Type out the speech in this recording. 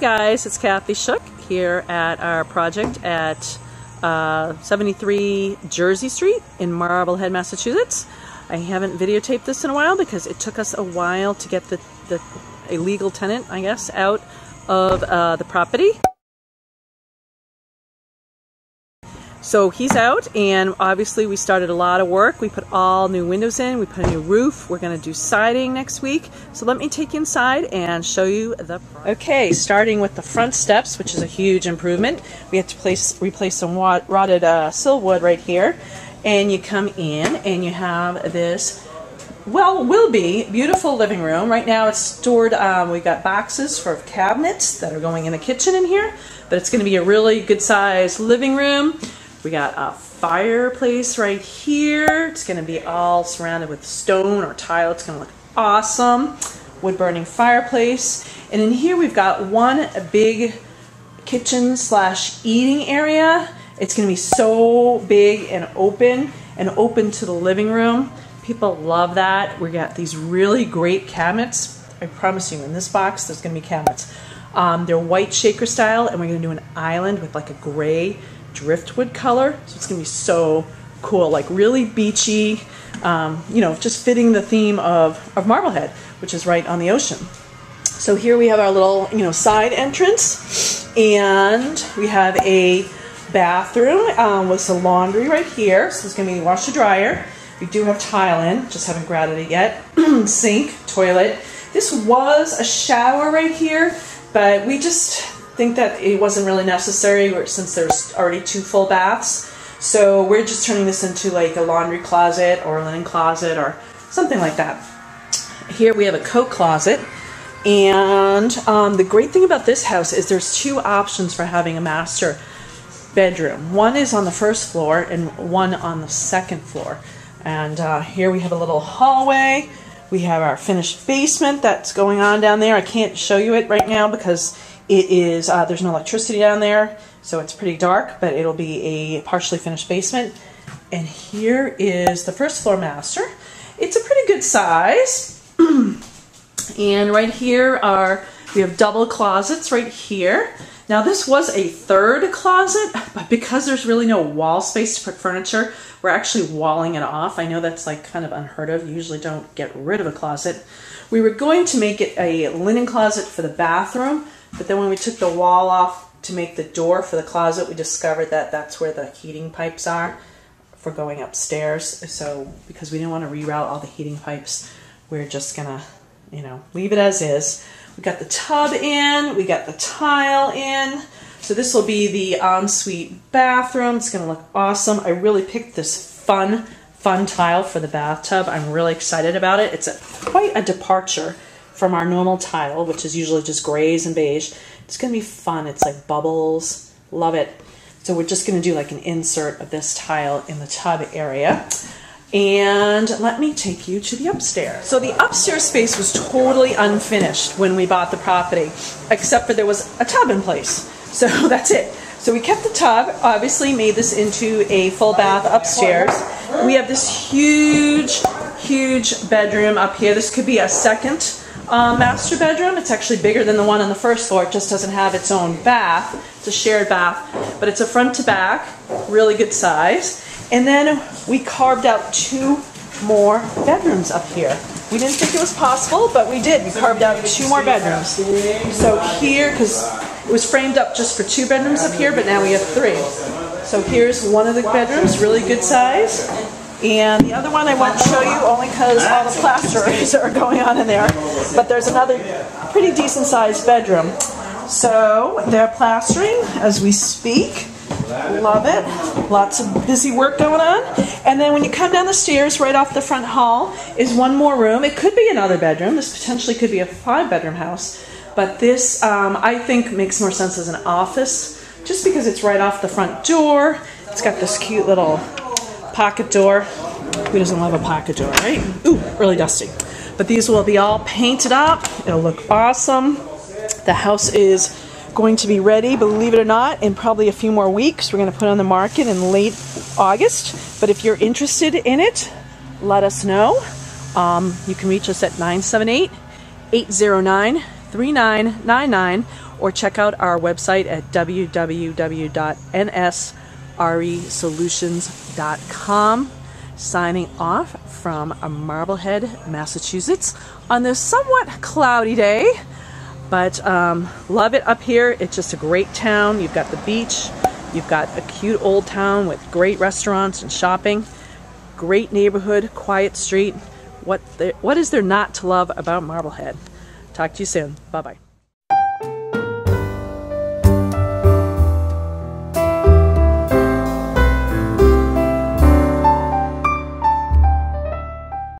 guys, it's Kathy Shook here at our project at 73 Jersey Street in Marblehead, Massachusetts. I haven't videotaped this in a while because it took us a while to get the illegal tenant, I guess, out of the property. So he's out, and obviously we started a lot of work. We put all new windows in, we put a new roof, we're going to do siding next week. So let me take you inside and show you the front. Okay, starting with the front steps, which is a huge improvement. We had to replace some rotted siltwood right here. And you come in and you have this, well, will be beautiful living room. Right now it's stored, we got boxes for cabinets that are going in the kitchen in here, but it's going to be a really good size living room. We got a fireplace right here. It's going to be all surrounded with stone or tile. It's going to look awesome. Wood burning fireplace. And in here we've got one big kitchen / eating area. It's going to be so big and open to the living room. People love that. We got these really great cabinets. I promise you, in this box there's going to be cabinets. They're white shaker style, and we're going to do an island with like a gray driftwood color. So it's going to be so cool, like really beachy, you know, just fitting the theme of Marblehead, which is right on the ocean. So here we have our little, you know, side entrance, and we have a bathroom with some laundry right here. So it's going to be washer dryer. We do have tile in, just haven't grouted it yet. Sink, toilet. This was a shower right here, but we just think that it wasn't really necessary since there's already 2 full baths. So we're just turning this into like a laundry closet or a linen closet or something like that. Here we have a coat closet. And the great thing about this house is there's 2 options for having a master bedroom. One is on the first floor and one on the second floor. And here we have a little hallway. We have our finished basement that's going on down there. I can't show you it right now because it is there's no electricity down there, so it's pretty dark, but it'll be a partially finished basement. And here is the first floor master. It's a pretty good size. And right here we have double closets right here. Now this was a 3rd closet, but because there's really no wall space to put furniture, we're actually walling it off. I know that's like kind of unheard of. You usually don't get rid of a closet. We were going to make it a linen closet for the bathroom, but then when we took the wall off to make the door for the closet, we discovered that that's where the heating pipes are for going upstairs. So because we didn't want to reroute all the heating pipes, we're just gonna, you know, leave it as is. We got the tub in, we got the tile in. So this will be the ensuite bathroom. It's gonna look awesome. I really picked this fun tile for the bathtub. I'm really excited about it. It's quite a departure from our normal tile, which is usually just grays and beige. It's gonna be fun. It's like bubbles. Love it. So we're just gonna do like an insert of this tile in the tub area. And let me take you to the upstairs. So the upstairs space was totally unfinished when we bought the property, except for there was a tub in place. So that's it. So we kept the tub, obviously made this into a full bath upstairs. We have this huge bedroom up here. This could be a second master bedroom. It's actually bigger than the one on the first floor. It just doesn't have its own bath. It's a shared bath, but it's a front to back, really good size. And then we carved out 2 more bedrooms up here. We didn't think it was possible, but we did. We carved out 2 more bedrooms. So here, because it was framed up just for 2 bedrooms up here, but now we have 3. So here's one of the bedrooms, really good size. And the other one I won't show you only because all the plasterers are going on in there. But there's another pretty decent sized bedroom. So they're plastering as we speak. Love it. Lots of busy work going on. And then when you come down the stairs, right off the front hall is one more room. It could be another bedroom. This potentially could be a 5-bedroom house. But this, I think, makes more sense as an office, just because it's right off the front door. It's got this cute little pocket door. Who doesn't love a pocket door, right? Ooh, really dusty. But these will be all painted up. It'll look awesome. The house is going to be ready, believe it or not, in probably a few more weeks. We're going to put it on the market in late August. But if you're interested in it, let us know. You can reach us at 978-809-3999 or check out our website at www.nsresolutions.com. Signing off from Marblehead, Massachusetts on this somewhat cloudy day, but love it up here. It's just a great town. You've got the beach, you've got a cute old town with great restaurants and shopping, great neighborhood, quiet street. What is there not to love about Marblehead? Talk to you soon. Bye-bye.